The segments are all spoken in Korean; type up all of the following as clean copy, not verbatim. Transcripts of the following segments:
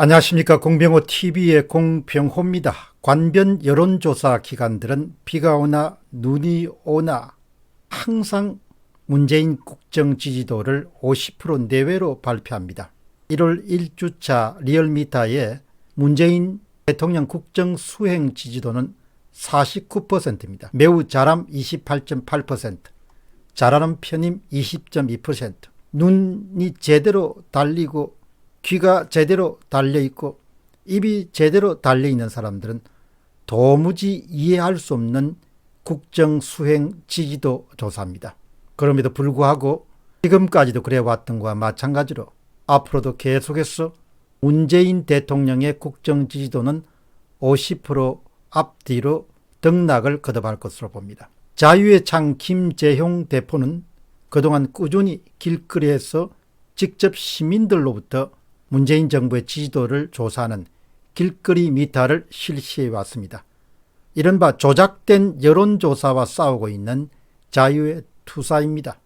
안녕하십니까. 공병호TV의 공병호입니다. 관변 여론조사 기관들은 비가 오나 눈이 오나 항상 문재인 국정 지지도를 50% 내외로 발표합니다. 1월 1주차 리얼미터의 문재인 대통령 국정 수행 지지도는 49%입니다. 매우 잘함 28.8%, 잘하는 편임 20.2%, 눈이 제대로 달리고 귀가 제대로 달려있고 입이 제대로 달려있는 사람들은 도무지 이해할 수 없는 국정수행 지지도 조사입니다. 그럼에도 불구하고 지금까지도 그래왔던 것과 마찬가지로 앞으로도 계속해서 문재인 대통령의 국정 지지도는 50% 앞뒤로 등락을 거듭할 것으로 봅니다. 자유의 창 김재형 대표는 그동안 꾸준히 길거리에서 직접 시민들로부터 문재인 정부의 지지도를 조사하는 길거리 미터를 실시해 왔습니다. 이른바 조작된 여론조사와 싸우고 있는 자유의 투사입니다.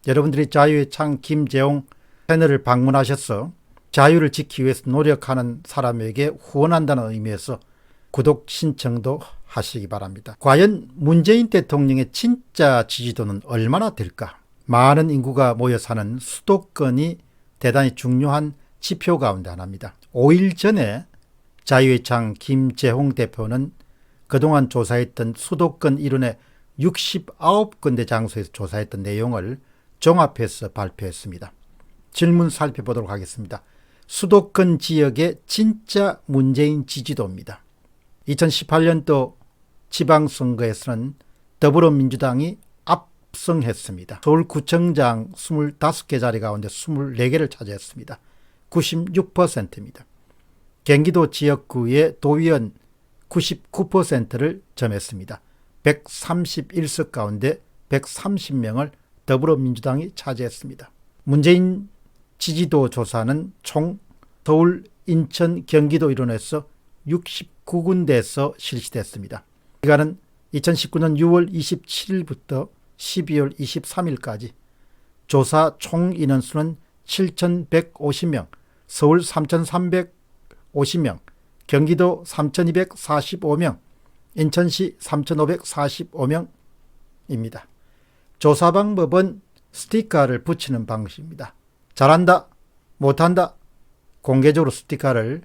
여러분들이 자유의 창 김재홍 채널을 방문하셔서 자유를 지키기 위해서 노력하는 사람에게 후원한다는 의미에서 구독 신청도 하시기 바랍니다. 과연 문재인 대통령의 진짜 지지도는 얼마나 될까? 많은 인구가 모여 사는 수도권이 대단히 중요한 지표 가운데 하나입니다. 5일 전에 자유의 창 김재홍 대표는 그동안 조사했던 수도권 일원의 69군데 장소에서 조사했던 내용을 종합해서 발표했습니다. 질문 살펴보도록 하겠습니다. 수도권 지역의 진짜 문재인 지지도입니다. 2018년도 지방선거에서는 더불어민주당이 압승했습니다. 서울구청장 25개 자리 가운데 24개를 차지했습니다. 96%입니다. 경기도 지역구의 도의원 99%를 점했습니다. 131석 가운데 130명을 더불어민주당이 차지했습니다. 문재인 지지도 조사는 총 서울, 인천, 경기도 일원에서 69군데에서 실시됐습니다. 기간은 2019년 6월 27일부터 12월 23일까지 조사 총 인원수는 7,150명, 서울 3,350명, 경기도 3,245명, 인천시 3,545명입니다. 조사 방법은 스티커를 붙이는 방식입니다. 잘한다, 못한다, 공개적으로 스티커를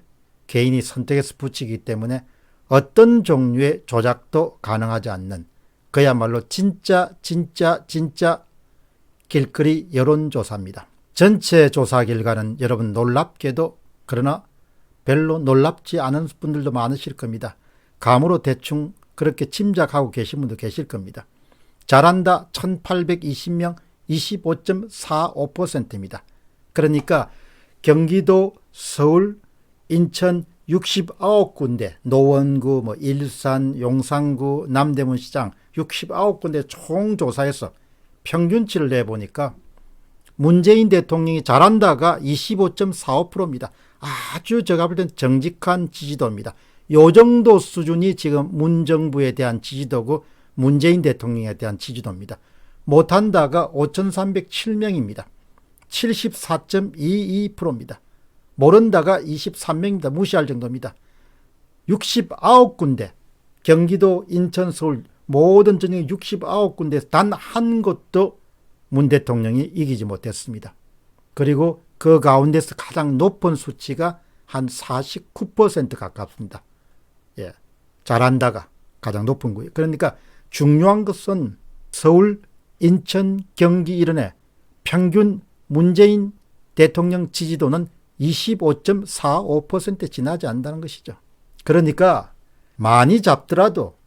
개인이 선택해서 붙이기 때문에 어떤 종류의 조작도 가능하지 않는 그야말로 진짜 길거리 여론조사입니다. 전체 조사 결과는 여러분 놀랍게도 그러나 별로 놀랍지 않은 분들도 많으실 겁니다. 감으로 대충 그렇게 짐작하고 계신 분도 계실 겁니다. 잘한다 1820명 25.45%입니다. 그러니까 경기도, 서울, 인천 69군데, 노원구, 일산, 용산구, 남대문시장 69군데 총조사해서 평균치를 내보니까 문재인 대통령이 잘한다가 25.45%입니다. 아주 제가 볼 땐 정직한 지지도입니다. 요 정도 수준이 지금 문정부에 대한 지지도고 문재인 대통령에 대한 지지도입니다. 못한다가 5,307명입니다. 74.22%입니다. 모른다가 23명입니다. 무시할 정도입니다. 69군데 경기도, 인천, 서울 모든 전역에 69군데에서 단 한 곳도 문 대통령이 이기지 못했습니다. 그리고 그 가운데서 가장 높은 수치가 한 49% 가깝습니다. 예, 잘한다가 가장 높은 거예요. 그러니까 중요한 것은 서울, 인천, 경기 일원의 평균 문재인 대통령 지지도는 25.45% 지나지 않는다는 것이죠. 그러니까 많이 잡더라도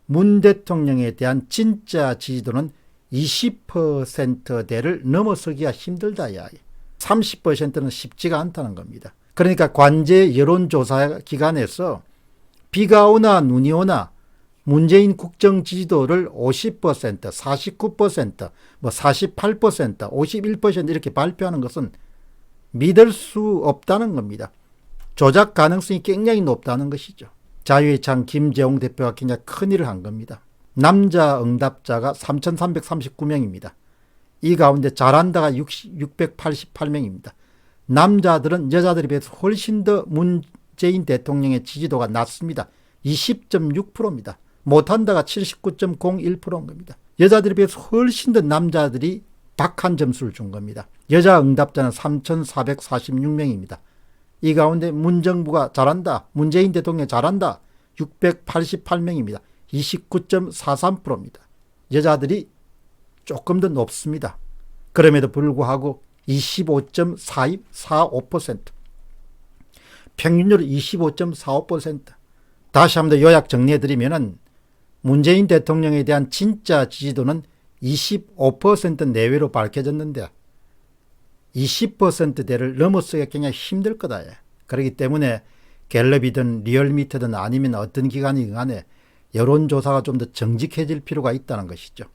문 대통령에 대한 진짜 지지도는 20%대를 넘어서기가 힘들다. 30%는 쉽지가 않다는 겁니다. 그러니까 관제 여론조사 기관에서 비가 오나 눈이 오나 문재인 국정 지지도를 50%, 49%, 48%, 51% 이렇게 발표하는 것은 믿을 수 없다는 겁니다. 조작 가능성이 굉장히 높다는 것이죠. 자유의 창 김재홍 대표가 굉장히 큰일을 한 겁니다. 남자 응답자가 3,339명입니다. 이 가운데 잘한다가 688명입니다. 남자들은 여자들에 비해서 훨씬 더 문재인 대통령의 지지도가 낮습니다. 20.6%입니다. 못한다가 79.01%인 겁니다. 여자들에 비해서 훨씬 더 남자들이 박한 점수를 준 겁니다. 여자 응답자는 3,446명입니다. 이 가운데 문정부가 잘한다, 문재인 대통령 잘한다, 688명입니다. 29.43%입니다. 여자들이 조금 더 높습니다. 그럼에도 불구하고 25.45%, 평균율 25.45%. 다시 한 번 더 요약 정리해드리면 문재인 대통령에 대한 진짜 지지도는 25% 내외로 밝혀졌는데 20%대를 넘어서기가 굉장히 힘들 거다. 그렇기 때문에 갤럽이든 리얼미터든 아니면 어떤 기관이든 간에 여론조사가 좀 더 정직해질 필요가 있다는 것이죠.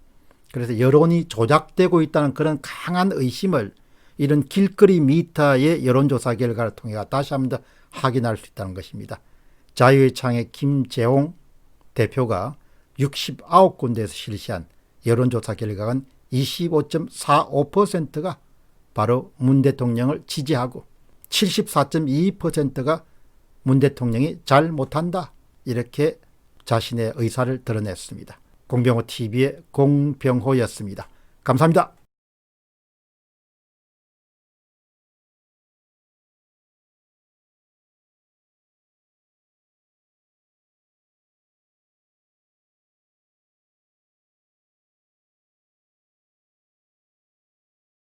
그래서 여론이 조작되고 있다는 그런 강한 의심을 이런 길거리 미터의 여론조사 결과를 통해 다시 한 번 더 확인할 수 있다는 것입니다. 자유의 창의 김재홍 대표가 69군데에서 실시한 여론조사 결과는 25.45%가 바로 문 대통령을 지지하고 74.22%가 문 대통령이 잘 못한다, 이렇게 자신의 의사를 드러냈습니다. 공병호TV의 공병호였습니다. 감사합니다.